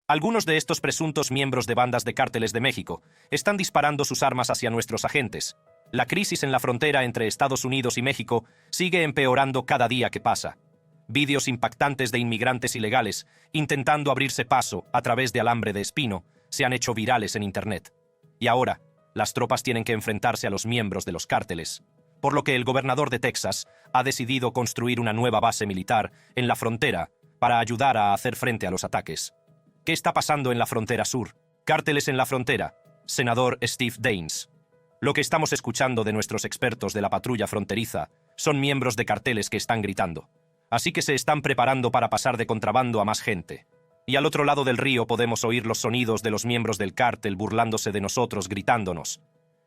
Algunos de estos presuntos miembros de bandas de cárteles de México están disparando sus armas hacia nuestros agentes. La crisis en la frontera entre Estados Unidos y México sigue empeorando cada día que pasa. Vídeos impactantes de inmigrantes ilegales intentando abrirse paso a través de alambre de espino se han hecho virales en Internet. Y ahora, las tropas tienen que enfrentarse a los miembros de los cárteles, por lo que el gobernador de Texas ha decidido construir una nueva base militar en la frontera para ayudar a hacer frente a los ataques. ¿Qué está pasando en la frontera sur? Cárteles en la frontera. Senador Steve Daines. Lo que estamos escuchando de nuestros expertos de la patrulla fronteriza son miembros de carteles que están gritando. Así que se están preparando para pasar de contrabando a más gente. Y al otro lado del río podemos oír los sonidos de los miembros del cártel burlándose de nosotros, gritándonos.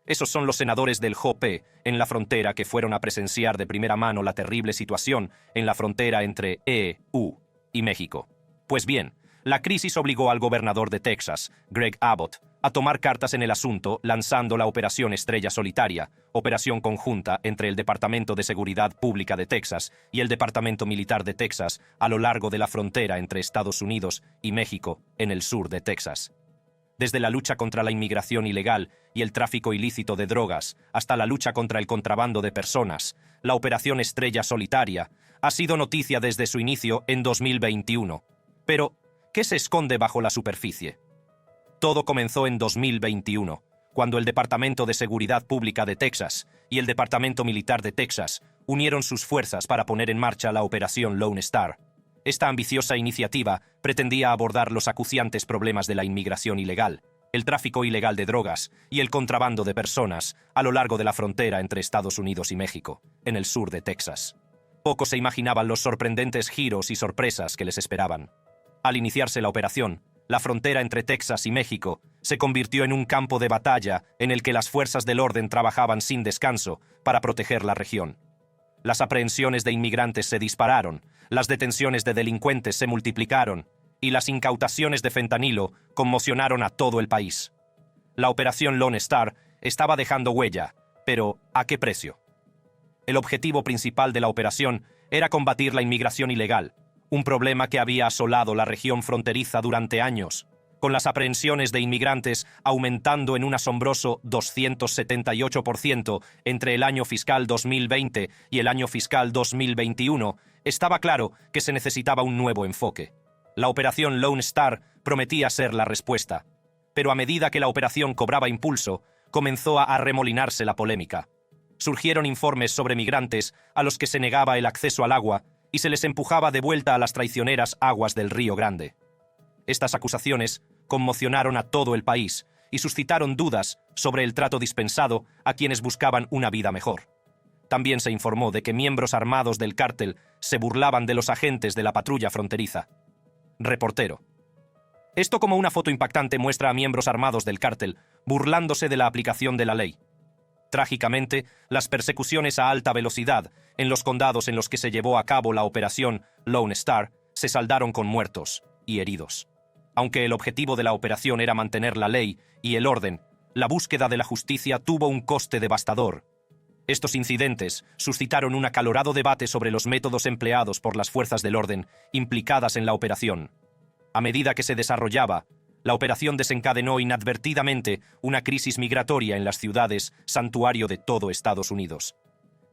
Esos son los senadores del GOP en la frontera que fueron a presenciar de primera mano la terrible situación en la frontera entre EU y México. Pues bien, la crisis obligó al gobernador de Texas, Greg Abbott, a tomar cartas en el asunto lanzando la Operación Estrella Solitaria, operación conjunta entre el Departamento de Seguridad Pública de Texas y el Departamento Militar de Texas a lo largo de la frontera entre Estados Unidos y México en el sur de Texas. Desde la lucha contra la inmigración ilegal y el tráfico ilícito de drogas hasta la lucha contra el contrabando de personas, la Operación Estrella Solitaria ha sido noticia desde su inicio en 2021. Pero, ¿qué se esconde bajo la superficie? Todo comenzó en 2021, cuando el Departamento de Seguridad Pública de Texas y el Departamento Militar de Texas unieron sus fuerzas para poner en marcha la Operación Lone Star. Esta ambiciosa iniciativa pretendía abordar los acuciantes problemas de la inmigración ilegal, el tráfico ilegal de drogas y el contrabando de personas a lo largo de la frontera entre Estados Unidos y México, en el sur de Texas. Pocos se imaginaban los sorprendentes giros y sorpresas que les esperaban. Al iniciarse la operación, la frontera entre Texas y México se convirtió en un campo de batalla en el que las fuerzas del orden trabajaban sin descanso para proteger la región. Las aprehensiones de inmigrantes se dispararon, las detenciones de delincuentes se multiplicaron y las incautaciones de fentanilo conmocionaron a todo el país. La operación Lone Star estaba dejando huella, pero ¿a qué precio? El objetivo principal de la operación era combatir la inmigración ilegal, un problema que había asolado la región fronteriza durante años, con las aprehensiones de inmigrantes aumentando en un asombroso 278% entre el año fiscal 2020 y el año fiscal 2021, estaba claro que se necesitaba un nuevo enfoque. La operación Lone Star prometía ser la respuesta, pero a medida que la operación cobraba impulso, comenzó a arremolinarse la polémica. Surgieron informes sobre migrantes a los que se negaba el acceso al agua y se les empujaba de vuelta a las traicioneras aguas del Río Grande. Estas acusaciones conmocionaron a todo el país y suscitaron dudas sobre el trato dispensado a quienes buscaban una vida mejor. También se informó de que miembros armados del cártel se burlaban de los agentes de la patrulla fronteriza. Reportero. Esto como una foto impactante muestra a miembros armados del cártel burlándose de la aplicación de la ley. Trágicamente, las persecuciones a alta velocidad en los condados en los que se llevó a cabo la operación Lone Star se saldaron con muertos y heridos. Aunque el objetivo de la operación era mantener la ley y el orden, la búsqueda de la justicia tuvo un coste devastador. Estos incidentes suscitaron un acalorado debate sobre los métodos empleados por las fuerzas del orden implicadas en la operación. A medida que se desarrollaba, la operación desencadenó inadvertidamente una crisis migratoria en las ciudades santuario de todo Estados Unidos.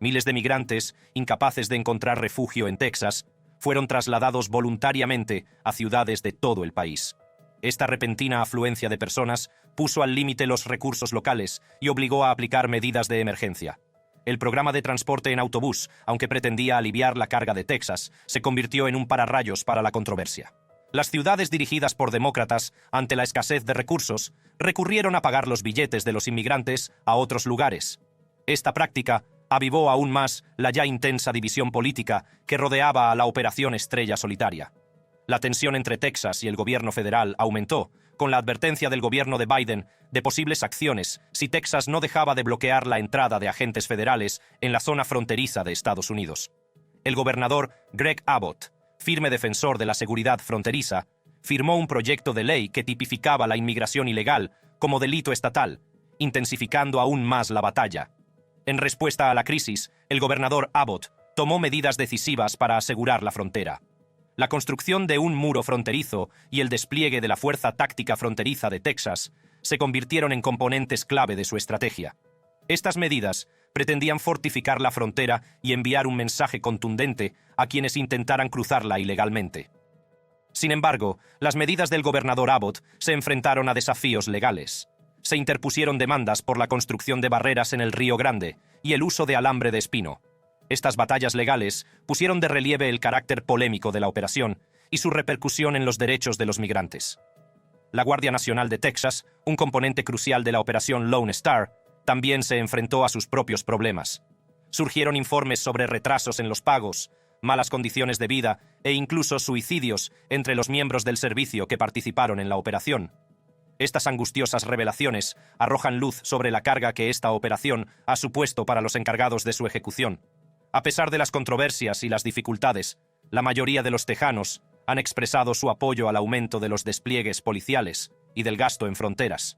Miles de migrantes, incapaces de encontrar refugio en Texas, fueron trasladados voluntariamente a ciudades de todo el país. Esta repentina afluencia de personas puso al límite los recursos locales y obligó a aplicar medidas de emergencia. El programa de transporte en autobús, aunque pretendía aliviar la carga de Texas, se convirtió en un pararrayos para la controversia. Las ciudades dirigidas por demócratas, ante la escasez de recursos, recurrieron a pagar los billetes de los inmigrantes a otros lugares. Esta práctica avivó aún más la ya intensa división política que rodeaba a la Operación Estrella Solitaria. La tensión entre Texas y el gobierno federal aumentó, con la advertencia del gobierno de Biden de posibles acciones si Texas no dejaba de bloquear la entrada de agentes federales en la zona fronteriza de Estados Unidos. El gobernador Greg Abbott, firme defensor de la seguridad fronteriza, firmó un proyecto de ley que tipificaba la inmigración ilegal como delito estatal, intensificando aún más la batalla. En respuesta a la crisis, el gobernador Abbott tomó medidas decisivas para asegurar la frontera. La construcción de un muro fronterizo y el despliegue de la Fuerza Táctica Fronteriza de Texas se convirtieron en componentes clave de su estrategia. Estas medidas pretendían fortificar la frontera y enviar un mensaje contundente a quienes intentaran cruzarla ilegalmente. Sin embargo, las medidas del gobernador Abbott se enfrentaron a desafíos legales. Se interpusieron demandas por la construcción de barreras en el Río Grande y el uso de alambre de espino. Estas batallas legales pusieron de relieve el carácter polémico de la operación y su repercusión en los derechos de los migrantes. La Guardia Nacional de Texas, un componente crucial de la operación Lone Star, también se enfrentó a sus propios problemas. Surgieron informes sobre retrasos en los pagos, malas condiciones de vida e incluso suicidios entre los miembros del servicio que participaron en la operación. Estas angustiosas revelaciones arrojan luz sobre la carga que esta operación ha supuesto para los encargados de su ejecución. A pesar de las controversias y las dificultades, la mayoría de los tejanos han expresado su apoyo al aumento de los despliegues policiales y del gasto en fronteras.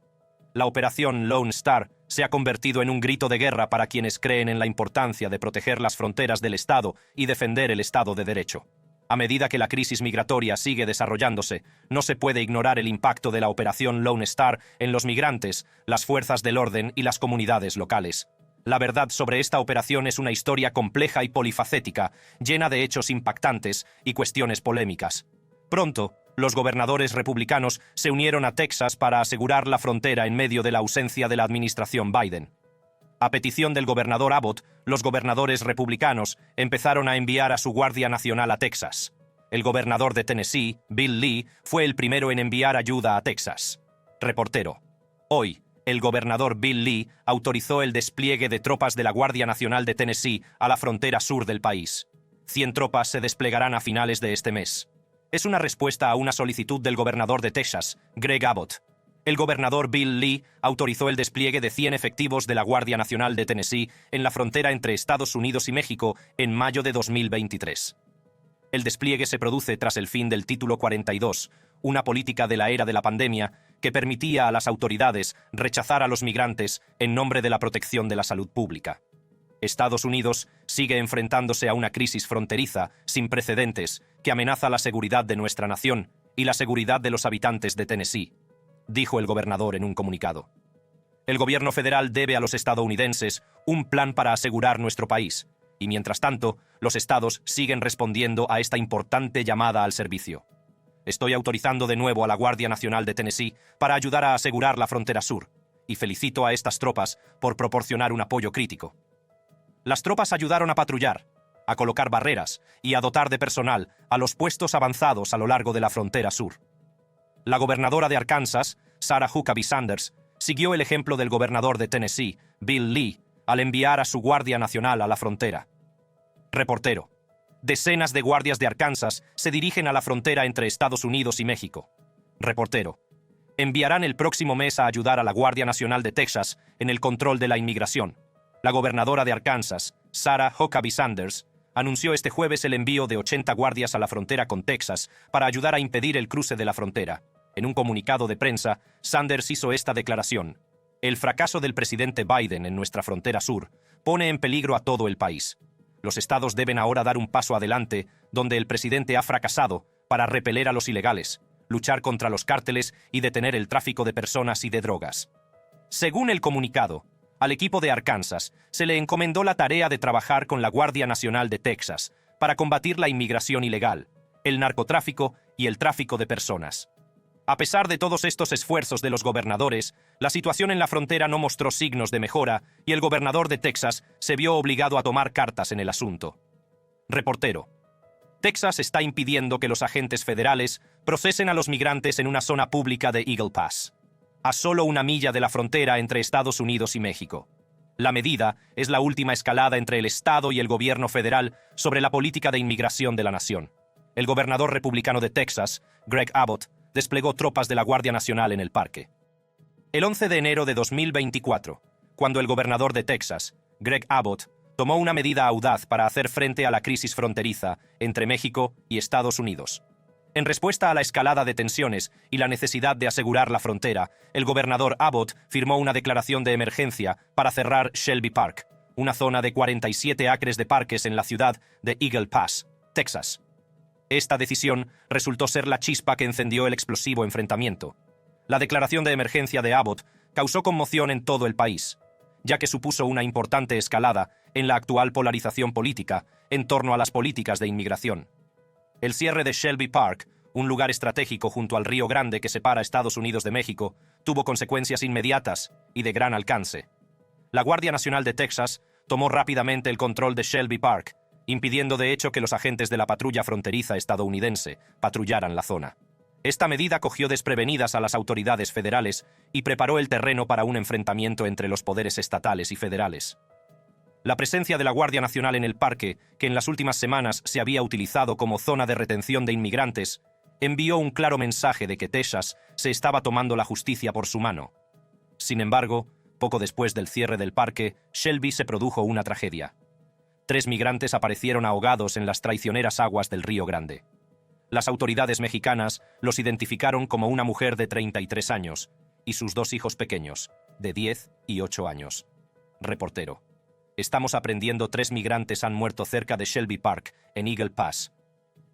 La operación Lone Star se ha convertido en un grito de guerra para quienes creen en la importancia de proteger las fronteras del Estado y defender el Estado de Derecho. A medida que la crisis migratoria sigue desarrollándose, no se puede ignorar el impacto de la operación Lone Star en los migrantes, las fuerzas del orden y las comunidades locales. La verdad sobre esta operación es una historia compleja y polifacética, llena de hechos impactantes y cuestiones polémicas. Pronto, los gobernadores republicanos se unieron a Texas para asegurar la frontera en medio de la ausencia de la administración Biden. A petición del gobernador Abbott, los gobernadores republicanos empezaron a enviar a su Guardia Nacional a Texas. El gobernador de Tennessee, Bill Lee, fue el primero en enviar ayuda a Texas. Reportero. Hoy, el gobernador Bill Lee autorizó el despliegue de tropas de la Guardia Nacional de Tennessee a la frontera sur del país. 100 tropas se desplegarán a finales de este mes. Es una respuesta a una solicitud del gobernador de Texas, Greg Abbott. El gobernador Bill Lee autorizó el despliegue de 100 efectivos de la Guardia Nacional de Tennessee en la frontera entre Estados Unidos y México en mayo de 2023. El despliegue se produce tras el fin del Título 42, una política de la era de la pandemia que permitía a las autoridades rechazar a los migrantes en nombre de la protección de la salud pública. Estados Unidos sigue enfrentándose a una crisis fronteriza sin precedentes que amenaza la seguridad de nuestra nación y la seguridad de los habitantes de Tennessee, dijo el gobernador en un comunicado. El gobierno federal debe a los estadounidenses un plan para asegurar nuestro país, y mientras tanto, los estados siguen respondiendo a esta importante llamada al servicio. Estoy autorizando de nuevo a la Guardia Nacional de Tennessee para ayudar a asegurar la frontera sur, y felicito a estas tropas por proporcionar un apoyo crítico. Las tropas ayudaron a patrullar, a colocar barreras y a dotar de personal a los puestos avanzados a lo largo de la frontera sur. La gobernadora de Arkansas, Sarah Huckabee Sanders, siguió el ejemplo del gobernador de Tennessee, Bill Lee, al enviar a su Guardia Nacional a la frontera. Reportero. Decenas de guardias de Arkansas se dirigen a la frontera entre Estados Unidos y México. Reportero. Enviarán el próximo mes a ayudar a la Guardia Nacional de Texas en el control de la inmigración. La gobernadora de Arkansas, Sarah Huckabee Sanders, anunció este jueves el envío de 80 guardias a la frontera con Texas para ayudar a impedir el cruce de la frontera. En un comunicado de prensa, Sanders hizo esta declaración: el fracaso del presidente Biden en nuestra frontera sur pone en peligro a todo el país. Los estados deben ahora dar un paso adelante donde el presidente ha fracasado para repeler a los ilegales, luchar contra los cárteles y detener el tráfico de personas y de drogas. Según el comunicado, al equipo de Arkansas se le encomendó la tarea de trabajar con la Guardia Nacional de Texas para combatir la inmigración ilegal, el narcotráfico y el tráfico de personas. A pesar de todos estos esfuerzos de los gobernadores, la situación en la frontera no mostró signos de mejora y el gobernador de Texas se vio obligado a tomar cartas en el asunto. Reportero. Texas está impidiendo que los agentes federales procesen a los migrantes en una zona pública de Eagle Pass, a solo una milla de la frontera entre Estados Unidos y México. La medida es la última escalada entre el Estado y el gobierno federal sobre la política de inmigración de la nación. El gobernador republicano de Texas, Greg Abbott, desplegó tropas de la Guardia Nacional en el parque. El 11 de enero de 2024, cuando el gobernador de Texas, Greg Abbott, tomó una medida audaz para hacer frente a la crisis fronteriza entre México y Estados Unidos. En respuesta a la escalada de tensiones y la necesidad de asegurar la frontera, el gobernador Abbott firmó una declaración de emergencia para cerrar Shelby Park, una zona de 47 acres de parques en la ciudad de Eagle Pass, Texas. Esta decisión resultó ser la chispa que encendió el explosivo enfrentamiento. La declaración de emergencia de Abbott causó conmoción en todo el país, ya que supuso una importante escalada en la actual polarización política en torno a las políticas de inmigración. El cierre de Shelby Park, un lugar estratégico junto al Río Grande que separa Estados Unidos de México, tuvo consecuencias inmediatas y de gran alcance. La Guardia Nacional de Texas tomó rápidamente el control de Shelby Park, impidiendo de hecho que los agentes de la patrulla fronteriza estadounidense patrullaran la zona. Esta medida cogió desprevenidas a las autoridades federales y preparó el terreno para un enfrentamiento entre los poderes estatales y federales. La presencia de la Guardia Nacional en el parque, que en las últimas semanas se había utilizado como zona de retención de inmigrantes, envió un claro mensaje de que Texas se estaba tomando la justicia por su mano. Sin embargo, poco después del cierre del parque, Shelby se produjo una tragedia. 3 migrantes aparecieron ahogados en las traicioneras aguas del Río Grande. Las autoridades mexicanas los identificaron como una mujer de 33 años y sus 2 hijos pequeños, de 10 y 8 años. Reportero: estamos aprendiendo 3 migrantes han muerto cerca de Shelby Park, en Eagle Pass.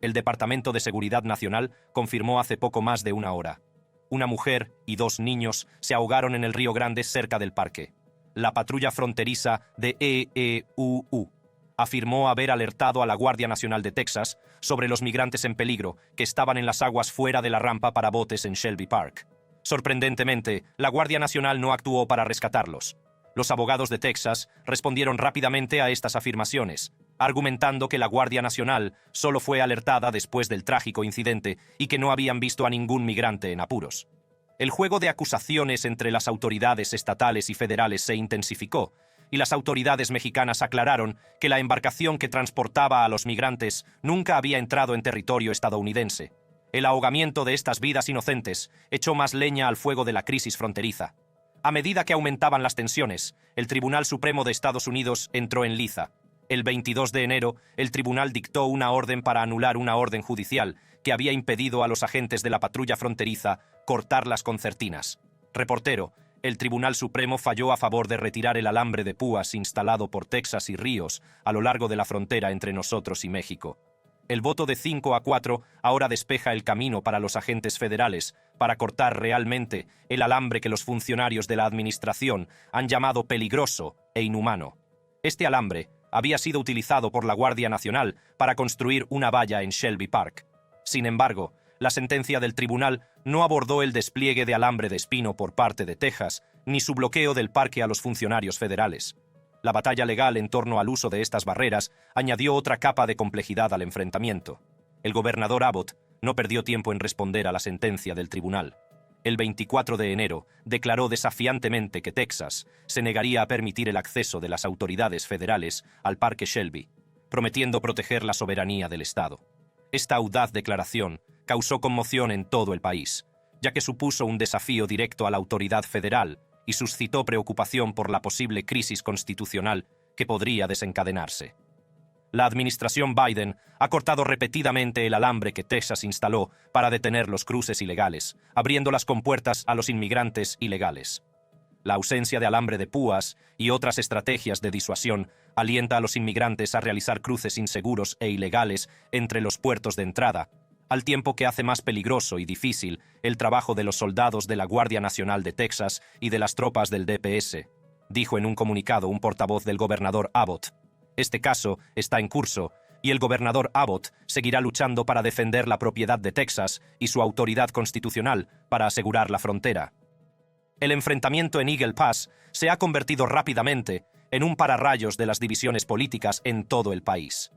El Departamento de Seguridad Nacional confirmó hace poco más de una hora. Una mujer y 2 niños se ahogaron en el Río Grande cerca del parque. La patrulla fronteriza de EEUU afirmó haber alertado a la Guardia Nacional de Texas sobre los migrantes en peligro que estaban en las aguas fuera de la rampa para botes en Shelby Park. Sorprendentemente, la Guardia Nacional no actuó para rescatarlos. Los abogados de Texas respondieron rápidamente a estas afirmaciones, argumentando que la Guardia Nacional solo fue alertada después del trágico incidente y que no habían visto a ningún migrante en apuros. El juego de acusaciones entre las autoridades estatales y federales se intensificó, y las autoridades mexicanas aclararon que la embarcación que transportaba a los migrantes nunca había entrado en territorio estadounidense. El ahogamiento de estas vidas inocentes echó más leña al fuego de la crisis fronteriza. A medida que aumentaban las tensiones, el Tribunal Supremo de Estados Unidos entró en liza. El 22 de enero, el tribunal dictó una orden para anular una orden judicial que había impedido a los agentes de la patrulla fronteriza cortar las concertinas. Reportero: el Tribunal Supremo falló a favor de retirar el alambre de púas instalado por Texas y Ríos a lo largo de la frontera entre nosotros y México. El voto de 5-4 ahora despeja el camino para los agentes federales para cortar realmente el alambre que los funcionarios de la administración han llamado peligroso e inhumano. Este alambre había sido utilizado por la Guardia Nacional para construir una valla en Shelby Park. Sin embargo, la sentencia del tribunal no abordó el despliegue de alambre de espino por parte de Texas, ni su bloqueo del parque a los funcionarios federales. La batalla legal en torno al uso de estas barreras añadió otra capa de complejidad al enfrentamiento. El gobernador Abbott no perdió tiempo en responder a la sentencia del tribunal. El 24 de enero declaró desafiantemente que Texas se negaría a permitir el acceso de las autoridades federales al parque Shelby, prometiendo proteger la soberanía del Estado. Esta audaz declaración causó conmoción en todo el país, ya que supuso un desafío directo a la autoridad federal y suscitó preocupación por la posible crisis constitucional que podría desencadenarse. La administración Biden ha cortado repetidamente el alambre que Texas instaló para detener los cruces ilegales, abriendo las compuertas a los inmigrantes ilegales. La ausencia de alambre de púas y otras estrategias de disuasión alienta a los inmigrantes a realizar cruces inseguros e ilegales entre los puertos de entrada, al tiempo que hace más peligroso y difícil el trabajo de los soldados de la Guardia Nacional de Texas y de las tropas del DPS, dijo en un comunicado un portavoz del gobernador Abbott. Este caso está en curso y el gobernador Abbott seguirá luchando para defender la propiedad de Texas y su autoridad constitucional para asegurar la frontera. El enfrentamiento en Eagle Pass se ha convertido rápidamente en un pararrayos de las divisiones políticas en todo el país.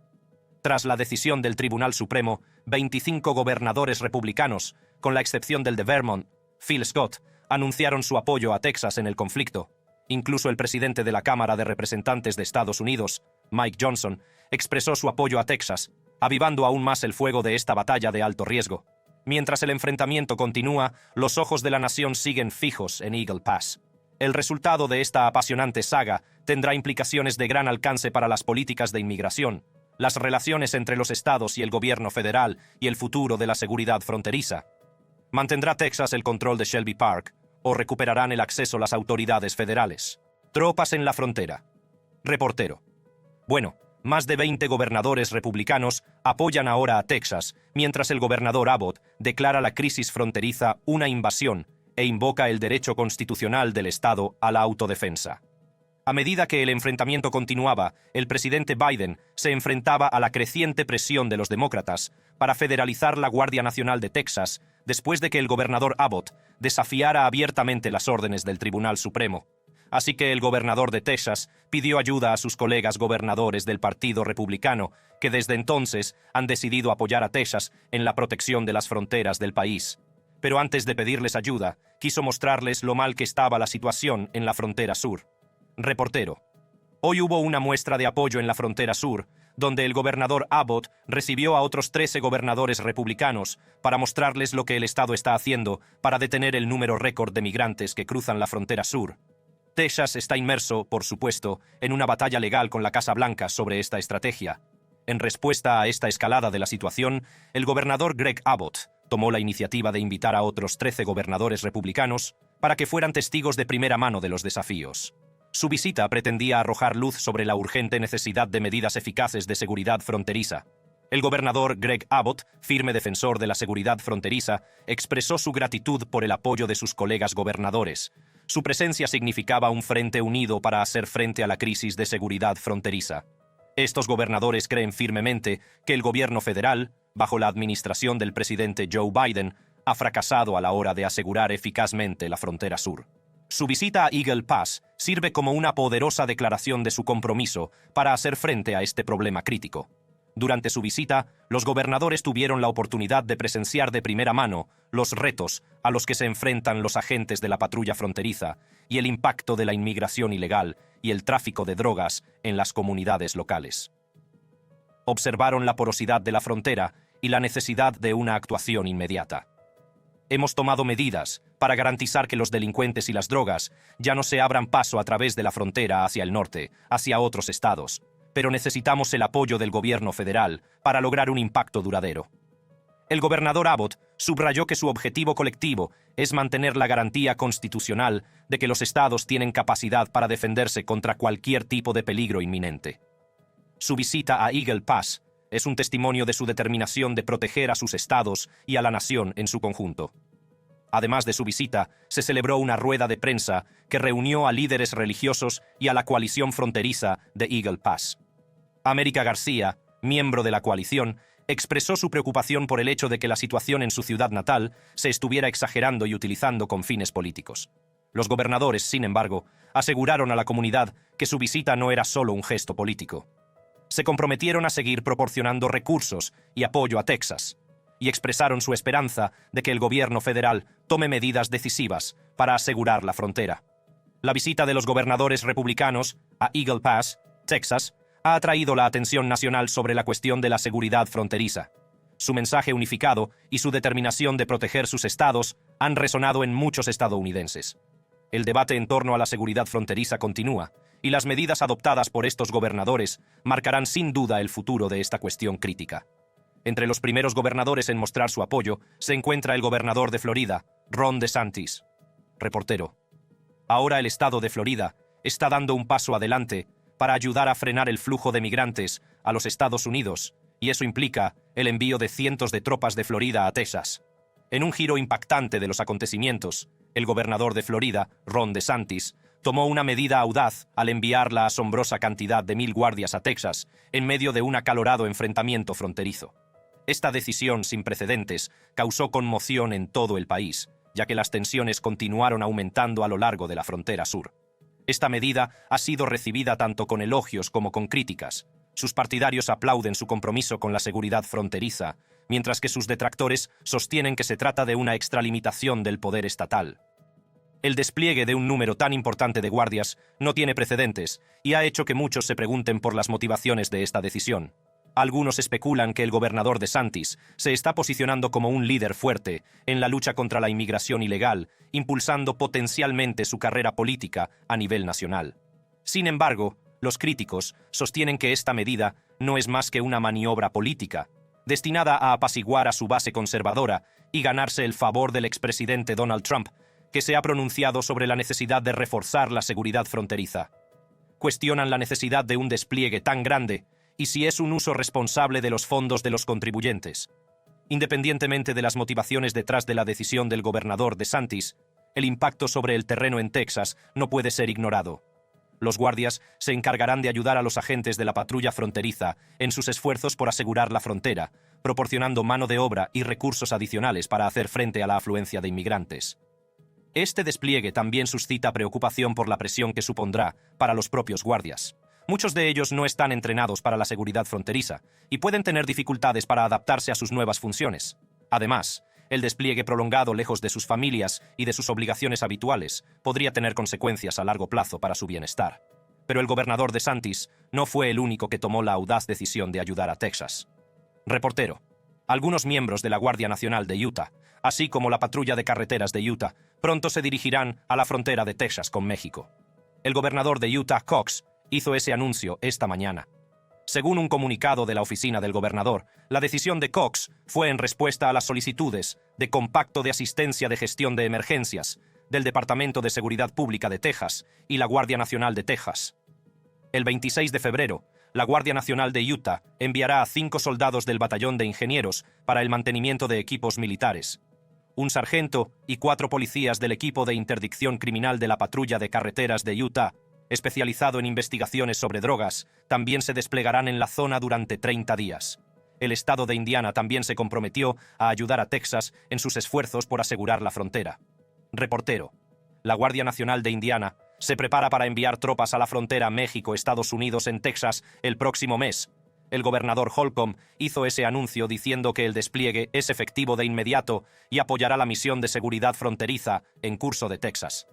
Tras la decisión del Tribunal Supremo, 25 gobernadores republicanos, con la excepción del de Vermont, Phil Scott, anunciaron su apoyo a Texas en el conflicto. Incluso el presidente de la Cámara de Representantes de Estados Unidos, Mike Johnson, expresó su apoyo a Texas, avivando aún más el fuego de esta batalla de alto riesgo. Mientras el enfrentamiento continúa, los ojos de la nación siguen fijos en Eagle Pass. El resultado de esta apasionante saga tendrá implicaciones de gran alcance para las políticas de inmigración, las relaciones entre los estados y el gobierno federal y el futuro de la seguridad fronteriza. ¿Mantendrá Texas el control de Shelby Park o recuperarán el acceso las autoridades federales? Tropas en la frontera. Reportero: bueno, más de 20 gobernadores republicanos apoyan ahora a Texas, mientras el gobernador Abbott declara la crisis fronteriza una invasión e invoca el derecho constitucional del Estado a la autodefensa. A medida que el enfrentamiento continuaba, el presidente Biden se enfrentaba a la creciente presión de los demócratas para federalizar la Guardia Nacional de Texas después de que el gobernador Abbott desafiara abiertamente las órdenes del Tribunal Supremo. Así que el gobernador de Texas pidió ayuda a sus colegas gobernadores del Partido Republicano, que desde entonces han decidido apoyar a Texas en la protección de las fronteras del país. Pero antes de pedirles ayuda, quiso mostrarles lo mal que estaba la situación en la frontera sur. Reportero. Hoy hubo una muestra de apoyo en la frontera sur, donde el gobernador Abbott recibió a otros 13 gobernadores republicanos para mostrarles lo que el Estado está haciendo para detener el número récord de migrantes que cruzan la frontera sur. Texas está inmerso, por supuesto, en una batalla legal con la Casa Blanca sobre esta estrategia. En respuesta a esta escalada de la situación, el gobernador Greg Abbott tomó la iniciativa de invitar a otros 13 gobernadores republicanos para que fueran testigos de primera mano de los desafíos. Su visita pretendía arrojar luz sobre la urgente necesidad de medidas eficaces de seguridad fronteriza. El gobernador Greg Abbott, firme defensor de la seguridad fronteriza, expresó su gratitud por el apoyo de sus colegas gobernadores. Su presencia significaba un frente unido para hacer frente a la crisis de seguridad fronteriza. Estos gobernadores creen firmemente que el gobierno federal, bajo la administración del presidente Joe Biden, ha fracasado a la hora de asegurar eficazmente la frontera sur. Su visita a Eagle Pass sirve como una poderosa declaración de su compromiso para hacer frente a este problema crítico. Durante su visita, los gobernadores tuvieron la oportunidad de presenciar de primera mano los retos a los que se enfrentan los agentes de la patrulla fronteriza y el impacto de la inmigración ilegal y el tráfico de drogas en las comunidades locales. Observaron la porosidad de la frontera y la necesidad de una actuación inmediata. Hemos tomado medidas para garantizar que los delincuentes y las drogas ya no se abran paso a través de la frontera hacia el norte, hacia otros estados, pero necesitamos el apoyo del gobierno federal para lograr un impacto duradero. El gobernador Abbott subrayó que su objetivo colectivo es mantener la garantía constitucional de que los estados tienen capacidad para defenderse contra cualquier tipo de peligro inminente. Su visita a Eagle Pass es un testimonio de su determinación de proteger a sus estados y a la nación en su conjunto. Además de su visita, se celebró una rueda de prensa que reunió a líderes religiosos y a la coalición fronteriza de Eagle Pass. América García, miembro de la coalición, expresó su preocupación por el hecho de que la situación en su ciudad natal se estuviera exagerando y utilizando con fines políticos. Los gobernadores, sin embargo, aseguraron a la comunidad que su visita no era solo un gesto político. Se comprometieron a seguir proporcionando recursos y apoyo a Texas, y expresaron su esperanza de que el gobierno federal tome medidas decisivas para asegurar la frontera. La visita de los gobernadores republicanos a Eagle Pass, Texas, ha atraído la atención nacional sobre la cuestión de la seguridad fronteriza. Su mensaje unificado y su determinación de proteger sus estados han resonado en muchos estadounidenses. El debate en torno a la seguridad fronteriza continúa, y las medidas adoptadas por estos gobernadores marcarán sin duda el futuro de esta cuestión crítica. Entre los primeros gobernadores en mostrar su apoyo se encuentra el gobernador de Florida, Ron DeSantis. Reportero. Ahora el estado de Florida está dando un paso adelante para ayudar a frenar el flujo de migrantes a los Estados Unidos, y eso implica el envío de cientos de tropas de Florida a Texas. En un giro impactante de los acontecimientos, el gobernador de Florida, Ron DeSantis, tomó una medida audaz al enviar la asombrosa cantidad de 1,000 guardias a Texas en medio de un acalorado enfrentamiento fronterizo. Esta decisión sin precedentes causó conmoción en todo el país, ya que las tensiones continuaron aumentando a lo largo de la frontera sur. Esta medida ha sido recibida tanto con elogios como con críticas. Sus partidarios aplauden su compromiso con la seguridad fronteriza, mientras que sus detractores sostienen que se trata de una extralimitación del poder estatal. El despliegue de un número tan importante de guardias no tiene precedentes y ha hecho que muchos se pregunten por las motivaciones de esta decisión. Algunos especulan que el gobernador DeSantis se está posicionando como un líder fuerte en la lucha contra la inmigración ilegal, impulsando potencialmente su carrera política a nivel nacional. Sin embargo, los críticos sostienen que esta medida no es más que una maniobra política, destinada a apaciguar a su base conservadora y ganarse el favor del expresidente Donald Trump, que se ha pronunciado sobre la necesidad de reforzar la seguridad fronteriza. Cuestionan la necesidad de un despliegue tan grande y si es un uso responsable de los fondos de los contribuyentes. Independientemente de las motivaciones detrás de la decisión del gobernador DeSantis, el impacto sobre el terreno en Texas no puede ser ignorado. Los guardias se encargarán de ayudar a los agentes de la patrulla fronteriza en sus esfuerzos por asegurar la frontera, proporcionando mano de obra y recursos adicionales para hacer frente a la afluencia de inmigrantes. Este despliegue también suscita preocupación por la presión que supondrá para los propios guardias. Muchos de ellos no están entrenados para la seguridad fronteriza y pueden tener dificultades para adaptarse a sus nuevas funciones. Además, el despliegue prolongado lejos de sus familias y de sus obligaciones habituales podría tener consecuencias a largo plazo para su bienestar. Pero el gobernador DeSantis no fue el único que tomó la audaz decisión de ayudar a Texas. Reportero. Algunos miembros de la Guardia Nacional de Utah, así como la patrulla de carreteras de Utah, pronto se dirigirán a la frontera de Texas con México. El gobernador de Utah, Cox, hizo ese anuncio esta mañana. Según un comunicado de la oficina del gobernador, la decisión de Cox fue en respuesta a las solicitudes de compacto de asistencia de gestión de emergencias del Departamento de Seguridad Pública de Texas y la Guardia Nacional de Texas. El 26 de febrero, la Guardia Nacional de Utah enviará a 5 soldados del Batallón de Ingenieros para el mantenimiento de equipos militares. Un sargento y 4 policías del equipo de interdicción criminal de la Patrulla de Carreteras de Utah, especializado en investigaciones sobre drogas, también se desplegarán en la zona durante 30 días. El estado de Indiana también se comprometió a ayudar a Texas en sus esfuerzos por asegurar la frontera. Reportero. La Guardia Nacional de Indiana se prepara para enviar tropas a la frontera México-Estados Unidos en Texas el próximo mes. El gobernador Holcomb hizo ese anuncio diciendo que el despliegue es efectivo de inmediato y apoyará la misión de seguridad fronteriza en curso de Texas.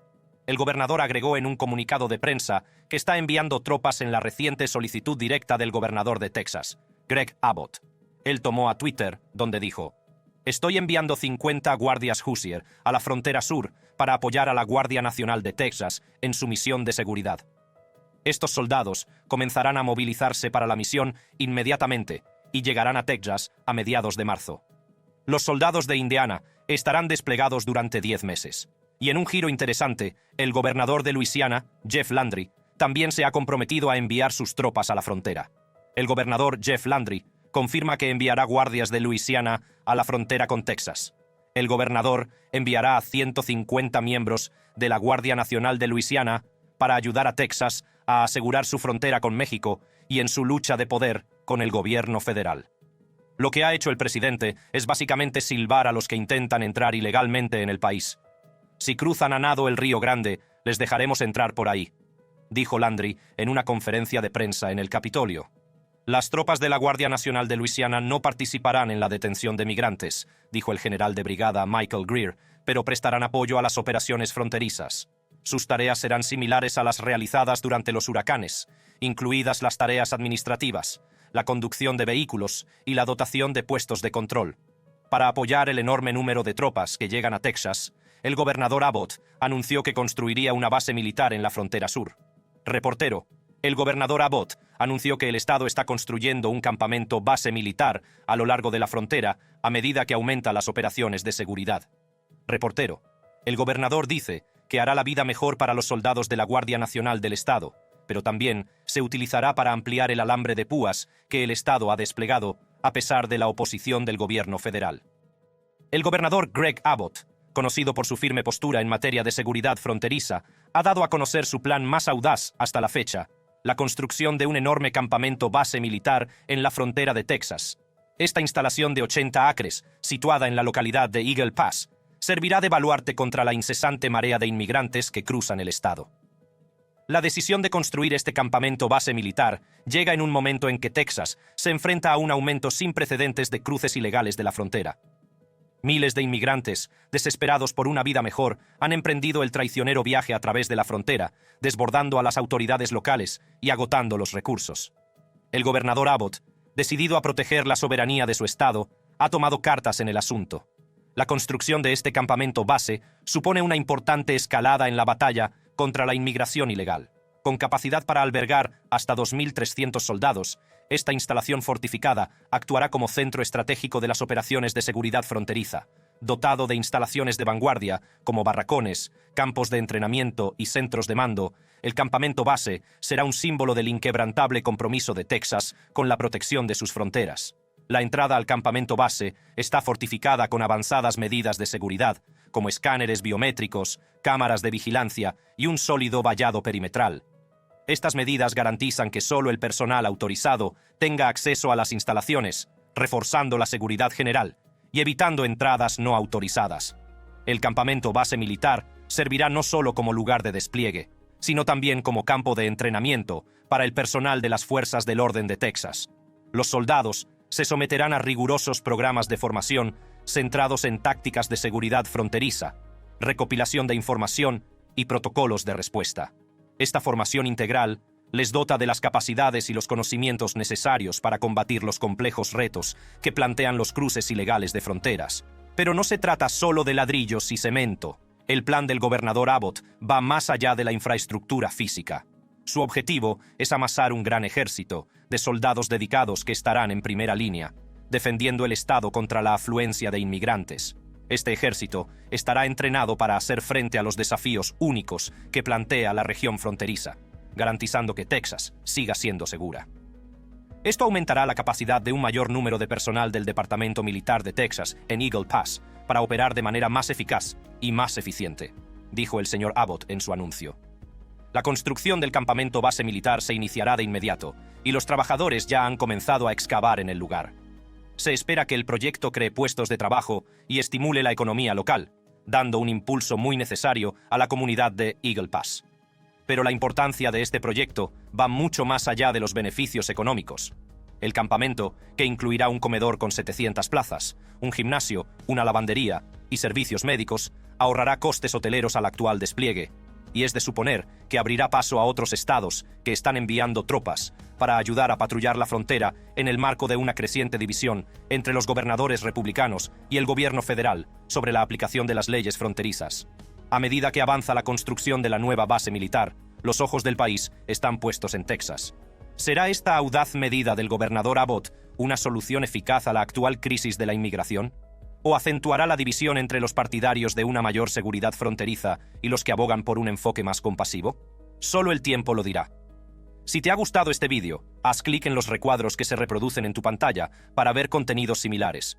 El gobernador agregó en un comunicado de prensa que está enviando tropas en la reciente solicitud directa del gobernador de Texas, Greg Abbott. Él tomó a Twitter, donde dijo: «Estoy enviando 50 guardias Hoosier a la frontera sur para apoyar a la Guardia Nacional de Texas en su misión de seguridad. Estos soldados comenzarán a movilizarse para la misión inmediatamente y llegarán a Texas a mediados de marzo. Los soldados de Indiana estarán desplegados durante 10 meses. Y en un giro interesante, el gobernador de Luisiana, Jeff Landry, también se ha comprometido a enviar sus tropas a la frontera. El gobernador Jeff Landry confirma que enviará guardias de Luisiana a la frontera con Texas. El gobernador enviará a 150 miembros de la Guardia Nacional de Luisiana para ayudar a Texas a asegurar su frontera con México y en su lucha de poder con el gobierno federal. Lo que ha hecho el presidente es básicamente silbar a los que intentan entrar ilegalmente en el país. Si cruzan a nado el Río Grande, les dejaremos entrar por ahí», dijo Landry en una conferencia de prensa en el Capitolio. «Las tropas de la Guardia Nacional de Luisiana no participarán en la detención de migrantes», dijo el general de brigada Michael Greer, «pero prestarán apoyo a las operaciones fronterizas. Sus tareas serán similares a las realizadas durante los huracanes, incluidas las tareas administrativas, la conducción de vehículos y la dotación de puestos de control. Para apoyar el enorme número de tropas que llegan a Texas, el gobernador Abbott anunció que construiría una base militar en la frontera sur. Reportero. El gobernador Abbott anunció que el estado está construyendo un campamento base militar a lo largo de la frontera a medida que aumenta las operaciones de seguridad. Reportero. El gobernador dice que hará la vida mejor para los soldados de la Guardia Nacional del Estado, pero también se utilizará para ampliar el alambre de púas que el estado ha desplegado a pesar de la oposición del gobierno federal. El gobernador Greg Abbott, conocido por su firme postura en materia de seguridad fronteriza, ha dado a conocer su plan más audaz hasta la fecha: la construcción de un enorme campamento base militar en la frontera de Texas. Esta instalación de 80 acres, situada en la localidad de Eagle Pass, servirá de baluarte contra la incesante marea de inmigrantes que cruzan el estado. La decisión de construir este campamento base militar llega en un momento en que Texas se enfrenta a un aumento sin precedentes de cruces ilegales de la frontera. Miles de inmigrantes, desesperados por una vida mejor, han emprendido el traicionero viaje a través de la frontera, desbordando a las autoridades locales y agotando los recursos. El gobernador Abbott, decidido a proteger la soberanía de su estado, ha tomado cartas en el asunto. La construcción de este campamento base supone una importante escalada en la batalla contra la inmigración ilegal. Con capacidad para albergar hasta 2.300 soldados, esta instalación fortificada actuará como centro estratégico de las operaciones de seguridad fronteriza, dotado de instalaciones de vanguardia como barracones, campos de entrenamiento y centros de mando, el campamento base será un símbolo del inquebrantable compromiso de Texas con la protección de sus fronteras. La entrada al campamento base está fortificada con avanzadas medidas de seguridad, como escáneres biométricos, cámaras de vigilancia y un sólido vallado perimetral. Estas medidas garantizan que solo el personal autorizado tenga acceso a las instalaciones, reforzando la seguridad general y evitando entradas no autorizadas. El campamento base militar servirá no solo como lugar de despliegue, sino también como campo de entrenamiento para el personal de las fuerzas del orden de Texas. Los soldados se someterán a rigurosos programas de formación centrados en tácticas de seguridad fronteriza, recopilación de información y protocolos de respuesta. Esta formación integral les dota de las capacidades y los conocimientos necesarios para combatir los complejos retos que plantean los cruces ilegales de fronteras. Pero no se trata solo de ladrillos y cemento. El plan del gobernador Abbott va más allá de la infraestructura física. Su objetivo es amasar un gran ejército de soldados dedicados que estarán en primera línea, defendiendo el Estado contra la afluencia de inmigrantes. Este ejército estará entrenado para hacer frente a los desafíos únicos que plantea la región fronteriza, garantizando que Texas siga siendo segura. Esto aumentará la capacidad de un mayor número de personal del Departamento Militar de Texas en Eagle Pass para operar de manera más eficaz y más eficiente, dijo el señor Abbott en su anuncio. La construcción del campamento base militar se iniciará de inmediato y los trabajadores ya han comenzado a excavar en el lugar. Se espera que el proyecto cree puestos de trabajo y estimule la economía local, dando un impulso muy necesario a la comunidad de Eagle Pass. Pero la importancia de este proyecto va mucho más allá de los beneficios económicos. El campamento, que incluirá un comedor con 700 plazas, un gimnasio, una lavandería y servicios médicos, ahorrará costes hoteleros al actual despliegue, y es de suponer que abrirá paso a otros estados que están enviando tropas para ayudar a patrullar la frontera en el marco de una creciente división entre los gobernadores republicanos y el gobierno federal sobre la aplicación de las leyes fronterizas. A medida que avanza la construcción de la nueva base militar, los ojos del país están puestos en Texas. ¿Será esta audaz medida del gobernador Abbott una solución eficaz a la actual crisis de la inmigración? ¿O acentuará la división entre los partidarios de una mayor seguridad fronteriza y los que abogan por un enfoque más compasivo? Solo el tiempo lo dirá. Si te ha gustado este vídeo, haz clic en los recuadros que se reproducen en tu pantalla para ver contenidos similares.